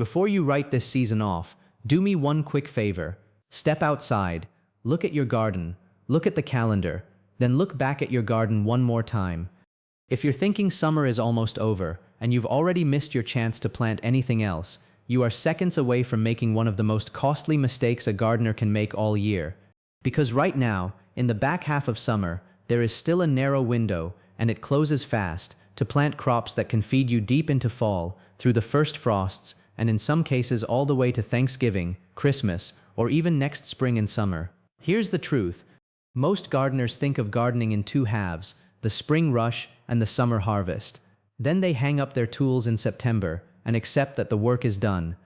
Before you write this season off, do me one quick favor. Step outside, look at your garden, look at the calendar, then look back at your garden one more time. If you're thinking summer is almost over, and you've already missed your chance to plant anything else, you are seconds away from making one of the most costly mistakes a gardener can make all year. Because right now, in the back half of summer, there is still a narrow window, and it closes fast, to plant crops that can feed you deep into fall, through the first frosts, and in some cases all the way to Thanksgiving, Christmas, or even next spring and summer. Here's the truth. Most gardeners think of gardening in two halves, the spring rush and the summer harvest. Then they hang up their tools in September and accept that the work is done.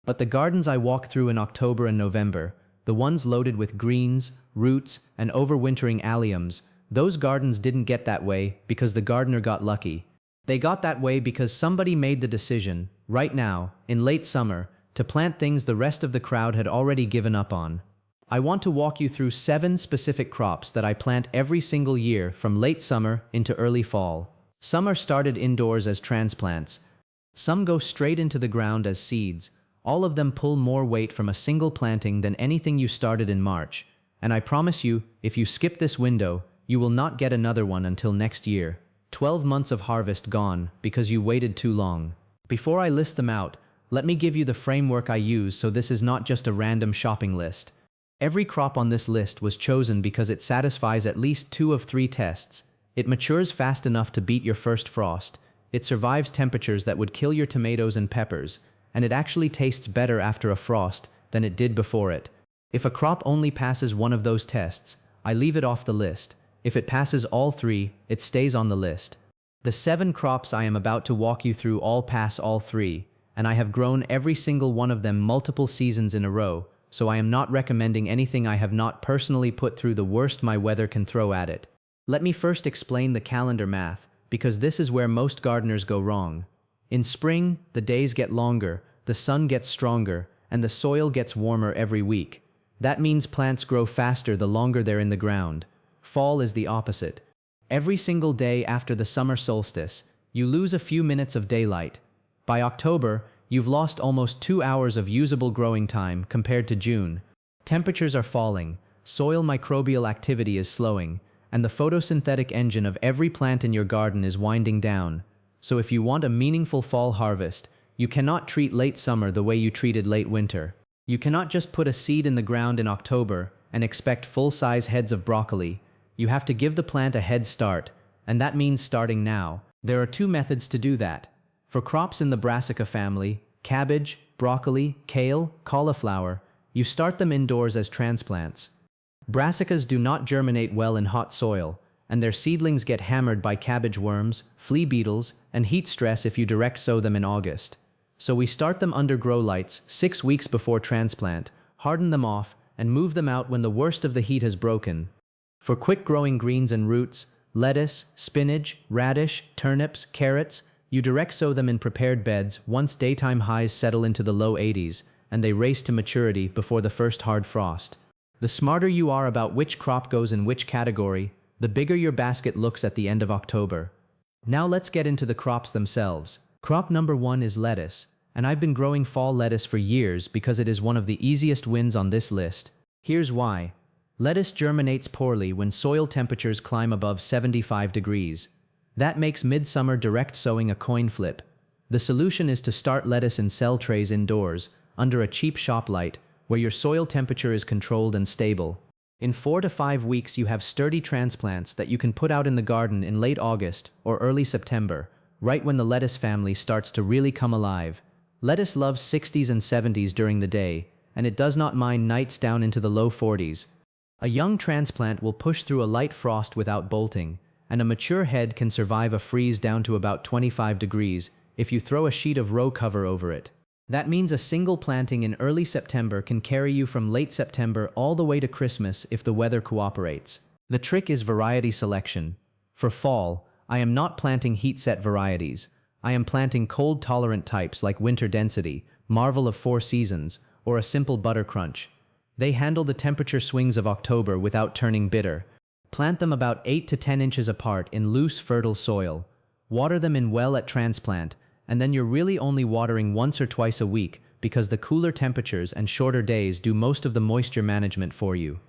But the gardens I walk through in October and November, the ones loaded with greens, roots, and overwintering alliums, those gardens didn't get that way because the gardener got lucky. They got that way because somebody made the decision, right now, in late summer, to plant things the rest of the crowd had already given up on. I want to walk you through 7 specific crops that I plant every single year from late summer into early fall. Some are started indoors as transplants. Some go straight into the ground as seeds. All of them pull more weight from a single planting than anything you started in March. And I promise you, if you skip this window, you will not get another one until next year. 12 months of harvest gone because you waited too long. Before I list them out, let me give you the framework I use so this is not just a random shopping list. Every crop on this list was chosen because it satisfies at least 2 of 3 tests. It matures fast enough to beat your first frost. It survives temperatures that would kill your tomatoes and peppers, and it actually tastes better after a frost than it did before it. If a crop only passes one of those tests, I leave it off the list. If it passes all 3, it stays on the list. The 7 crops I am about to walk you through all pass all 3, and I have grown every single one of them multiple seasons in a row, so I am not recommending anything I have not personally put through the worst my weather can throw at it. Let me first explain the calendar math, because this is where most gardeners go wrong. In spring, the days get longer, the sun gets stronger, and the soil gets warmer every week. That means plants grow faster the longer they're in the ground. Fall is the opposite. Every single day after the summer solstice, you lose a few minutes of daylight. By October, you've lost almost 2 hours of usable growing time compared to June. Temperatures are falling, soil microbial activity is slowing, and the photosynthetic engine of every plant in your garden is winding down. So if you want a meaningful fall harvest, you cannot treat late summer the way you treated late winter. You cannot just put a seed in the ground in October and expect full-size heads of broccoli. You have to give the plant a head start, and that means starting now. There are 2 methods to do that. For crops in the brassica family, cabbage, broccoli, kale, cauliflower, you start them indoors as transplants. Brassicas do not germinate well in hot soil, and their seedlings get hammered by cabbage worms, flea beetles, and heat stress if you direct sow them in August. So we start them under grow lights 6 weeks before transplant, harden them off, and move them out when the worst of the heat has broken. For quick-growing greens and roots, lettuce, spinach, radish, turnips, carrots, you direct sow them in prepared beds once daytime highs settle into the low 80s, and they race to maturity before the first hard frost. The smarter you are about which crop goes in which category, the bigger your basket looks at the end of October. Now let's get into the crops themselves. Crop number 1 is lettuce, and I've been growing fall lettuce for years because it is one of the easiest wins on this list. Here's why. Lettuce germinates poorly when soil temperatures climb above 75 degrees. That makes midsummer direct sowing a coin flip. The solution is to start lettuce in cell trays indoors, under a cheap shop light, where your soil temperature is controlled and stable. In 4 to 5 weeks you have sturdy transplants that you can put out in the garden in late August or early September, right when the lettuce family starts to really come alive. Lettuce loves 60s and 70s during the day, and it does not mind nights down into the low 40s. A young transplant will push through a light frost without bolting, and a mature head can survive a freeze down to about 25 degrees if you throw a sheet of row cover over it. That means a single planting in early September can carry you from late September all the way to Christmas if the weather cooperates. The trick is variety selection. For fall, I am not planting heat-set varieties. I am planting cold-tolerant types like Winter Density, Marvel of 4 Seasons, or a simple Butter Crunch. They handle the temperature swings of October without turning bitter. Plant them about 8 to 10 inches apart in loose, fertile soil. Water them in well at transplant, and then you're really only watering once or twice a week, because the cooler temperatures and shorter days do most of the moisture management for you.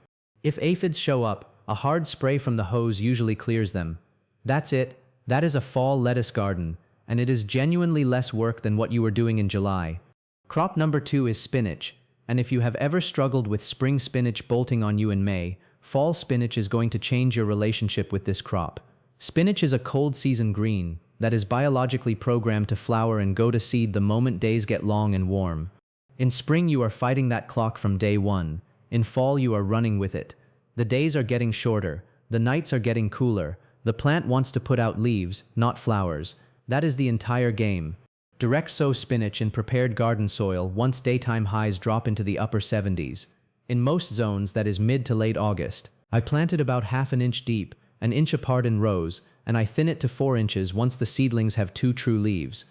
If aphids show up, a hard spray from the hose usually clears them. That's it. That is a fall lettuce garden, and it is genuinely less work than what you were doing in July. Crop number 2 is spinach, and if you have ever struggled with spring spinach bolting on you in May, fall spinach is going to change your relationship with this crop. Spinach is a cold season green that is biologically programmed to flower and go to seed the moment days get long and warm. In spring you are fighting that clock from day one. In fall you are running with it. The days are getting shorter, the nights are getting cooler, the plant wants to put out leaves, not flowers. That is the entire game. Direct sow spinach in prepared garden soil once daytime highs drop into the upper 70s. In most zones that is mid to late August. I planted about half an inch deep, an inch apart in rows, and I thin it to 4 inches once the seedlings have 2 true leaves.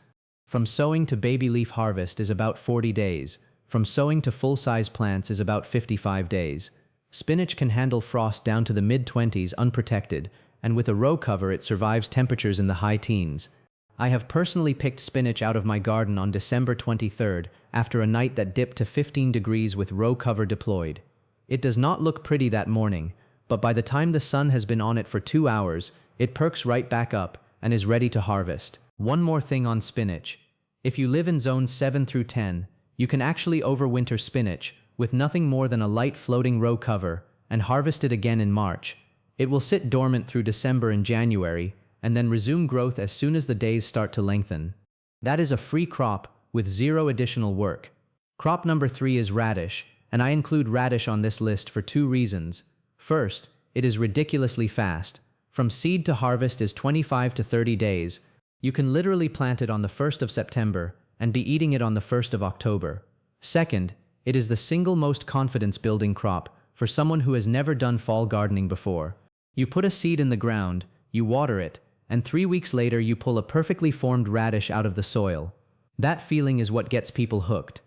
From sowing to baby leaf harvest is about 40 days. From sowing to full-size plants is about 55 days. Spinach can handle frost down to the mid-20s unprotected, and with a row cover it survives temperatures in the high teens. I have personally picked spinach out of my garden on December 23rd after a night that dipped to 15 degrees with row cover deployed. It does not look pretty that morning, but by the time the sun has been on it for 2 hours, it perks right back up and is ready to harvest. One more thing on spinach. If you live in zones 7 through 10, you can actually overwinter spinach with nothing more than a light floating row cover and harvest it again in March. It will sit dormant through December and January and then resume growth as soon as the days start to lengthen. That is a free crop with 0 additional work. Crop number 3 is radish, and I include radish on this list for 2 reasons. First, it is ridiculously fast. From seed to harvest is 25 to 30 days. You can literally plant it on the 1st of September and be eating it on the 1st of October. Second, it is the single most confidence-building crop for someone who has never done fall gardening before. You put a seed in the ground, you water it, and 3 weeks later you pull a perfectly formed radish out of the soil. That feeling is what gets people hooked.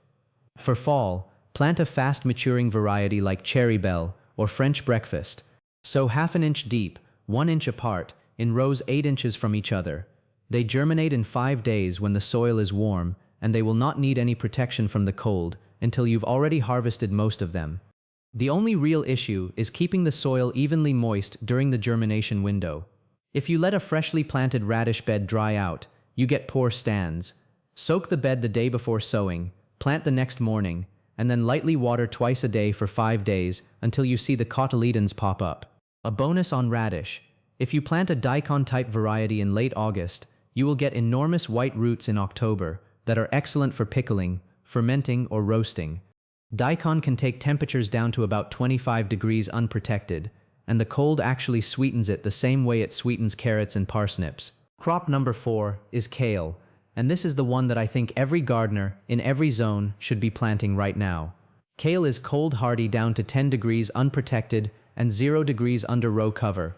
For fall, plant a fast-maturing variety like Cherry Belle or French Breakfast. Sow half an inch deep, 1 inch apart, in rows 8 inches from each other. They germinate in 5 days when the soil is warm, and they will not need any protection from the cold until you've already harvested most of them. The only real issue is keeping the soil evenly moist during the germination window. If you let a freshly planted radish bed dry out, you get poor stands. Soak the bed the day before sowing, plant the next morning, and then lightly water twice a day for 5 days until you see the cotyledons pop up. A bonus on radish: if you plant a daikon-type variety in late August, you will get enormous white roots in October that are excellent for pickling, fermenting, or roasting. Daikon can take temperatures down to about 25 degrees unprotected, and the cold actually sweetens it the same way it sweetens carrots and parsnips. Crop number 4 is kale, and this is the one that I think every gardener in every zone should be planting right now. Kale is cold hardy down to 10 degrees unprotected and 0 degrees under row cover.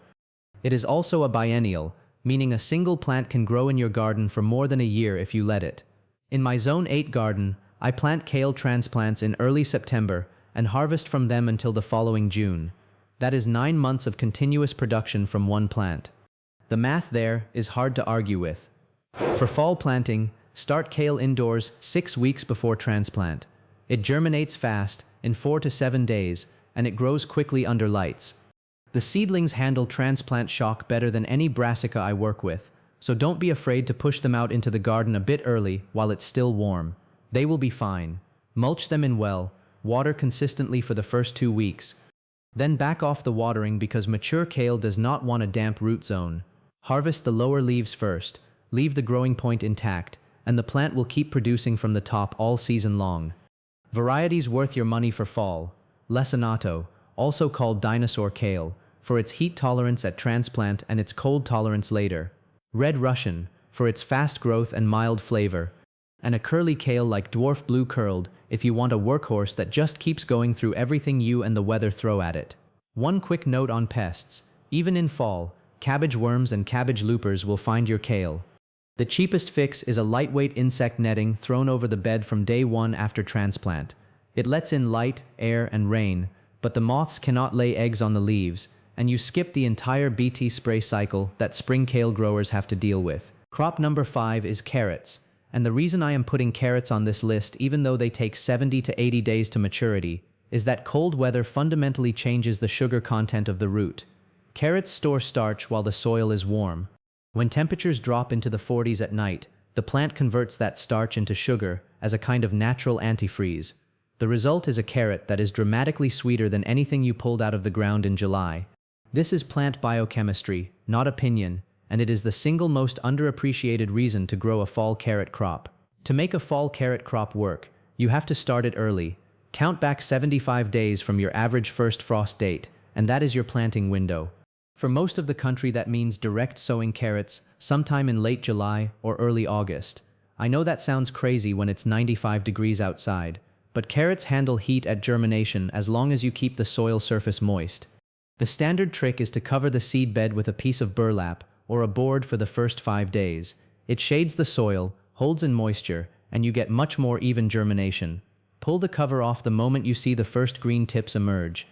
It is also a biennial, meaning a single plant can grow in your garden for more than a year if you let it. In my Zone 8 garden, I plant kale transplants in early September and harvest from them until the following June. That is 9 months of continuous production from one plant. The math there is hard to argue with. For fall planting, start kale indoors 6 weeks before transplant. It germinates fast, in 4 to 7 days, and it grows quickly under lights. The seedlings handle transplant shock better than any brassica I work with, so don't be afraid to push them out into the garden a bit early while it's still warm. They will be fine. Mulch them in well, water consistently for the first 2 weeks. Then back off the watering because mature kale does not want a damp root zone. Harvest the lower leaves first, leave the growing point intact, and the plant will keep producing from the top all season long. Varieties worth your money for fall: Lacinato, also called dinosaur kale, for its heat tolerance at transplant and its cold tolerance later. Red Russian, for its fast growth and mild flavor. And a curly kale like dwarf blue curled if you want a workhorse that just keeps going through everything you and the weather throw at it. One quick note on pests: even in fall, cabbage worms and cabbage loopers will find your kale. The cheapest fix is a lightweight insect netting thrown over the bed from day 1 after transplant. It lets in light, air, and rain, but the moths cannot lay eggs on the leaves, and you skip the entire BT spray cycle that spring kale growers have to deal with. Crop number 5 is carrots, And the reason I am putting carrots on this list, even though they take 70 to 80 days to maturity, is that cold weather fundamentally changes the sugar content of the root. Carrots store starch while the soil is warm. When temperatures drop into the 40s at night, the plant converts that starch into sugar as a kind of natural antifreeze. The result is a carrot that is dramatically sweeter than anything you pulled out of the ground in July. This is plant biochemistry, not opinion, and it is the single most underappreciated reason to grow a fall carrot crop. To make a fall carrot crop work, you have to start it early. Count back 75 days from your average first frost date, and that is your planting window. For most of the country, that means direct sowing carrots sometime in late July or early August. I know that sounds crazy when it's 95 degrees outside, but carrots handle heat at germination as long as you keep the soil surface moist. The standard trick is to cover the seed bed with a piece of burlap or a board for the first 5 days. It shades the soil, holds in moisture, and you get much more even germination. Pull the cover off the moment you see the first green tips emerge.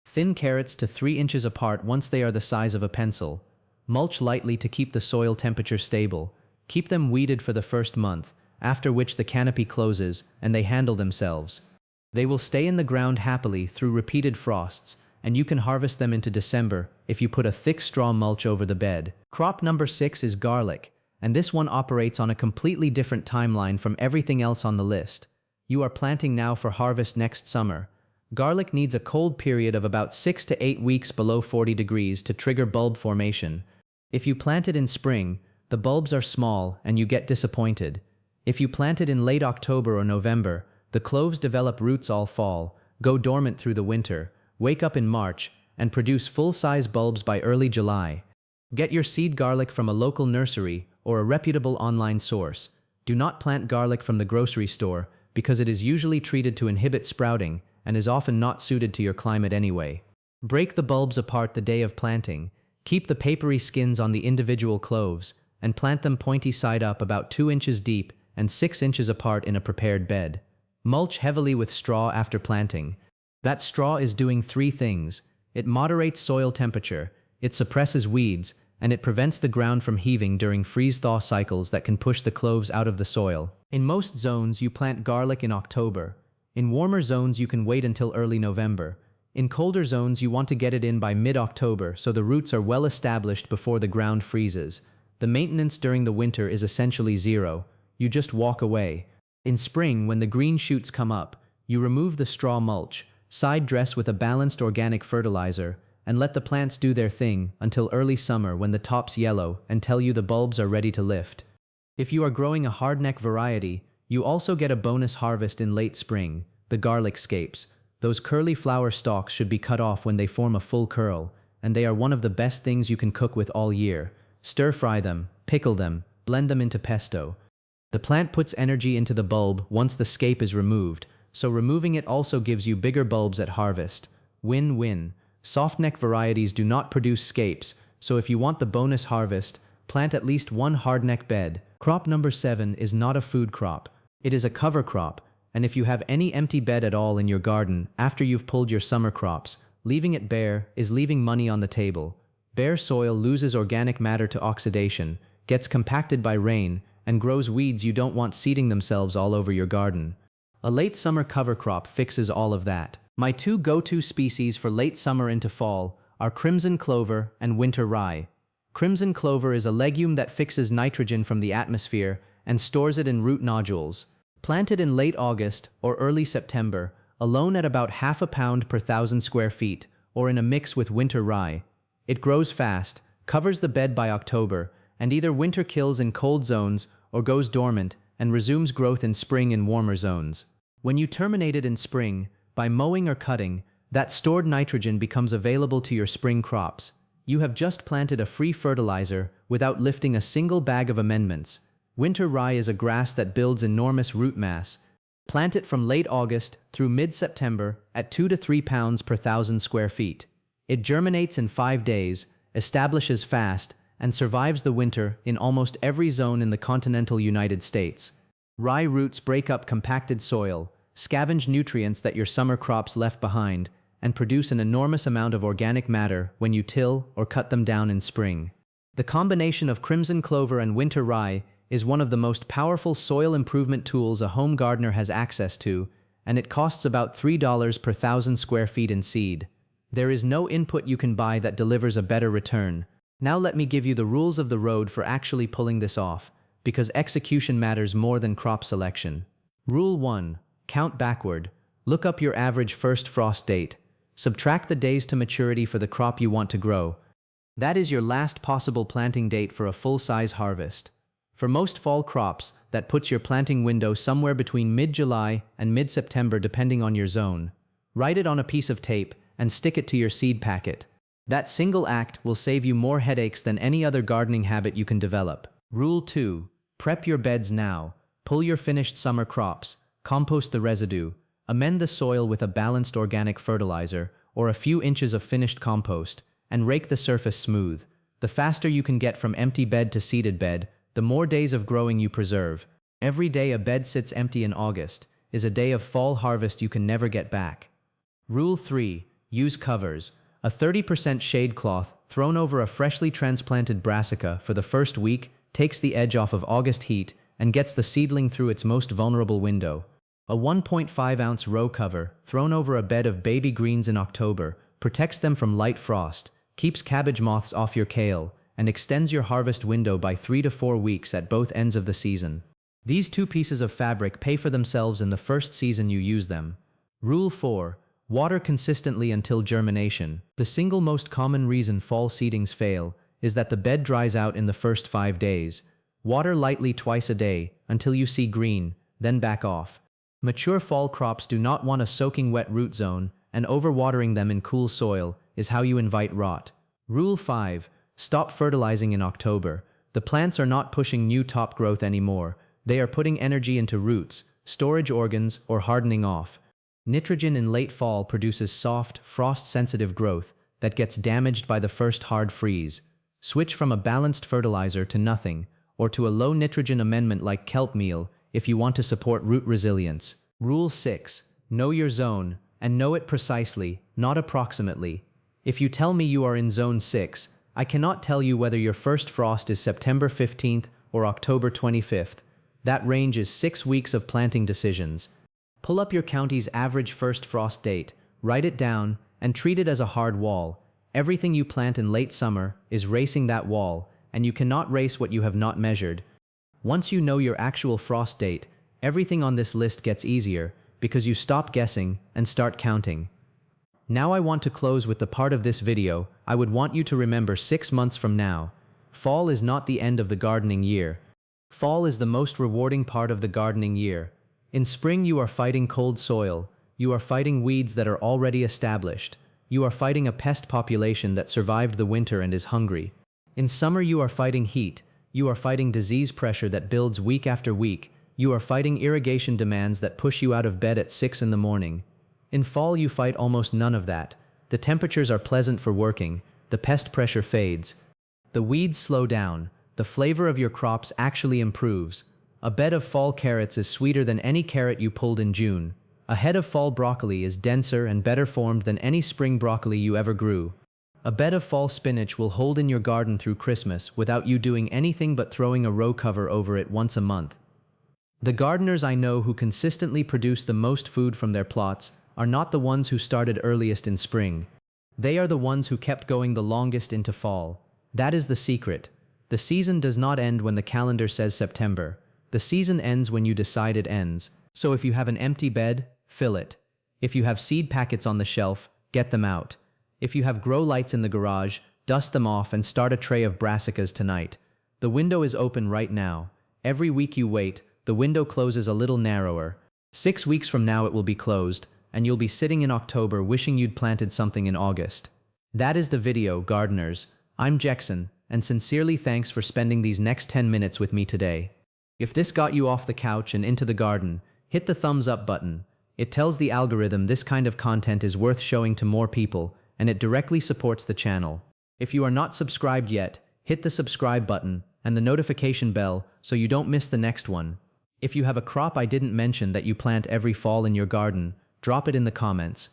Thin carrots to 3 inches apart once they are the size of a pencil. Mulch lightly to keep the soil temperature stable. Keep them weeded for the first month, after which the canopy closes and they handle themselves. They will stay in the ground happily through repeated frosts, and you can harvest them into December if you put a thick straw mulch over the bed. Crop number 6 is garlic, and this one operates on a completely different timeline from everything else on the list. You are planting now for harvest next summer. Garlic needs a cold period of about 6 to 8 weeks below 40 degrees to trigger bulb formation. If you plant it in spring, the bulbs are small and you get disappointed. If you plant it in late October or November, the cloves develop roots all fall, go dormant through the winter, wake up in March, and produce full-size bulbs by early July. Get your seed garlic from a local nursery or a reputable online source. Do not plant garlic from the grocery store because it is usually treated to inhibit sprouting and is often not suited to your climate anyway. Break the bulbs apart the day of planting, keep the papery skins on the individual cloves, and plant them pointy side up about 2 inches deep and 6 inches apart in a prepared bed. Mulch heavily with straw after planting. That straw is doing 3 things. It moderates soil temperature, it suppresses weeds, and it prevents the ground from heaving during freeze-thaw cycles that can push the cloves out of the soil. In most zones, you plant garlic in October. In warmer zones, you can wait until early November. In colder zones, you want to get it in by mid-October so the roots are well established before the ground freezes. The maintenance during the winter is essentially zero. You just walk away. In spring, when the green shoots come up, you remove the straw mulch, side dress with a balanced organic fertilizer, and let the plants do their thing until early summer when the tops yellow and tell you the bulbs are ready to lift. If you are growing a hardneck variety, you also get a bonus harvest in late spring, the garlic scapes. Those curly flower stalks should be cut off when they form a full curl, and they are one of the best things you can cook with all year. Stir-fry them, pickle them, blend them into pesto. The plant puts energy into the bulb once the scape is removed, so removing it also gives you bigger bulbs at harvest. Win-win. Softneck varieties do not produce scapes, so if you want the bonus harvest, plant at least one hardneck bed. Crop number 7 is not a food crop. It is a cover crop, and if you have any empty bed at all in your garden after you've pulled your summer crops, leaving it bare is leaving money on the table. Bare soil loses organic matter to oxidation, gets compacted by rain, and grows weeds you don't want seeding themselves all over your garden. A late summer cover crop fixes all of that. My 2 go-to species for late summer into fall are crimson clover and winter rye. Crimson clover is a legume that fixes nitrogen from the atmosphere and stores it in root nodules. Planted in late August or early September, alone at about half a pound per 1,000 square feet, or in a mix with winter rye. It grows fast, covers the bed by October, and either winter kills in cold zones or goes dormant and resumes growth in spring in warmer zones. When you terminate it in spring, by mowing or cutting, that stored nitrogen becomes available to your spring crops. You have just planted a free fertilizer without lifting a single bag of amendments. Winter rye is a grass that builds enormous root mass. Plant it from late August through mid-September at 2 to 3 pounds per 1,000 square feet. It germinates in 5 days, establishes fast, and survives the winter in almost every zone in the continental United States. Rye roots break up compacted soil, scavenge nutrients that your summer crops left behind, and produce an enormous amount of organic matter when you till or cut them down in spring. The combination of crimson clover and winter rye is one of the most powerful soil improvement tools a home gardener has access to, and it costs about $3 per 1,000 square feet in seed. There is no input you can buy that delivers a better return. Now let me give you the rules of the road for actually pulling this off, because execution matters more than crop selection. Rule 1. Count backward. Look up your average first frost date. Subtract the days to maturity for the crop you want to grow. That is your last possible planting date for a full-size harvest. For most fall crops, that puts your planting window somewhere between mid-July and mid-September depending on your zone. Write it on a piece of tape and stick it to your seed packet. That single act will save you more headaches than any other gardening habit you can develop. Rule 2. Prep your beds now. Pull your finished summer crops, compost the residue, amend the soil with a balanced organic fertilizer or a few inches of finished compost, and rake the surface smooth. The faster you can get from empty bed to seeded bed, the more days of growing you preserve. Every day a bed sits empty in August is a day of fall harvest you can never get back. Rule 3. Use covers. A 30% shade cloth thrown over a freshly transplanted brassica for the first week takes the edge off of August heat and gets the seedling through its most vulnerable window. A 1.5-ounce row cover thrown over a bed of baby greens in October protects them from light frost, keeps cabbage moths off your kale, and extends your harvest window by 3 to 4 weeks at both ends of the season. These two pieces of fabric pay for themselves in the first season you use them. Rule 4. Water consistently until germination. The single most common reason fall seedings fail is that the bed dries out in the first 5 days. Water lightly twice a day until you see green, then back off. Mature fall crops do not want a soaking wet root zone, and overwatering them in cool soil is how you invite rot. Rule 5. Stop fertilizing in October. The plants are not pushing new top growth anymore. They are putting energy into roots, storage organs, or hardening off. Nitrogen in late fall produces soft, frost-sensitive growth that gets damaged by the first hard freeze. Switch from a balanced fertilizer to nothing, or to a low nitrogen amendment like kelp meal if you want to support root resilience. Rule 6. Know your zone, and know it precisely, not approximately. If you tell me you are in Zone 6, I cannot tell you whether your first frost is September 15th or October 25th. That range is 6 weeks of planting decisions. Pull up your county's average first frost date, write it down, and treat it as a hard wall. Everything you plant in late summer is racing that wall, and you cannot race what you have not measured. Once you know your actual frost date, everything on this list gets easier because you stop guessing and start counting. Now I want to close with the part of this video I would want you to remember 6 months from now. Fall is not the end of the gardening year. Fall is the most rewarding part of the gardening year. In spring you are fighting cold soil, you are fighting weeds that are already established, you are fighting a pest population that survived the winter and is hungry. In summer you are fighting heat, you are fighting disease pressure that builds week after week, you are fighting irrigation demands that push you out of bed at 6 in the morning. In fall you fight almost none of that. The temperatures are pleasant for working, the pest pressure fades. The weeds slow down, the flavor of your crops actually improves. A bed of fall carrots is sweeter than any carrot you pulled in June. A head of fall broccoli is denser and better formed than any spring broccoli you ever grew. A bed of fall spinach will hold in your garden through Christmas without you doing anything but throwing a row cover over it once a month. The gardeners I know who consistently produce the most food from their plots are not the ones who started earliest in spring. They are the ones who kept going the longest into fall. That is the secret. The season does not end when the calendar says September. The season ends when you decide it ends. So if you have an empty bed, fill it. If you have seed packets on the shelf, get them out. If you have grow lights in the garage, dust them off and start a tray of brassicas tonight. The window is open right now. Every week you wait, the window closes a little narrower. 6 weeks from now it will be closed, and you'll be sitting in October wishing you'd planted something in August. That is the video, gardeners. I'm Jackson, and sincerely thanks for spending these next 10 minutes with me today. If this got you off the couch and into the garden, hit the thumbs up button. It tells the algorithm this kind of content is worth showing to more people, and it directly supports the channel. If you are not subscribed yet, hit the subscribe button and the notification bell so you don't miss the next one. If you have a crop I didn't mention that you plant every fall in your garden, drop it in the comments.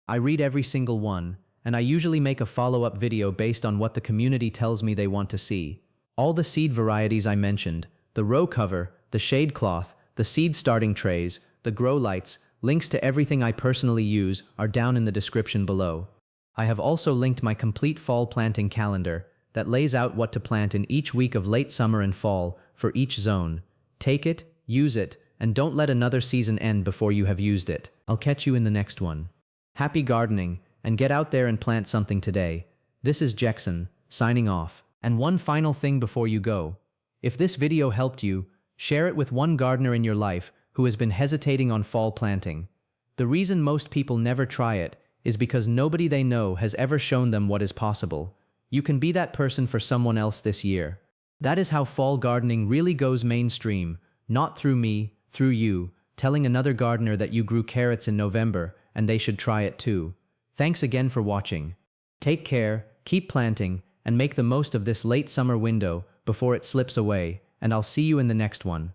I read every single one, and I usually make a follow-up video based on what the community tells me they want to see. All the seed varieties I mentioned, the row cover, the shade cloth, the seed starting trays, the grow lights. Links to everything I personally use are down in the description below. I have also linked my complete fall planting calendar that lays out what to plant in each week of late summer and fall for each zone. Take it, use it, and don't let another season end before you have used it. I'll catch you in the next one. Happy gardening, and get out there and plant something today. This is Jackson, signing off. And one final thing before you go. If this video helped you, share it with one gardener in your life who has been hesitating on fall planting. The reason most people never try it is because nobody they know has ever shown them what is possible. You can be that person for someone else this year. That is how fall gardening really goes mainstream, not through me, through you, telling another gardener that you grew carrots in November and they should try it too. Thanks again for watching. Take care, keep planting, and make the most of this late summer window before it slips away, and I'll see you in the next one.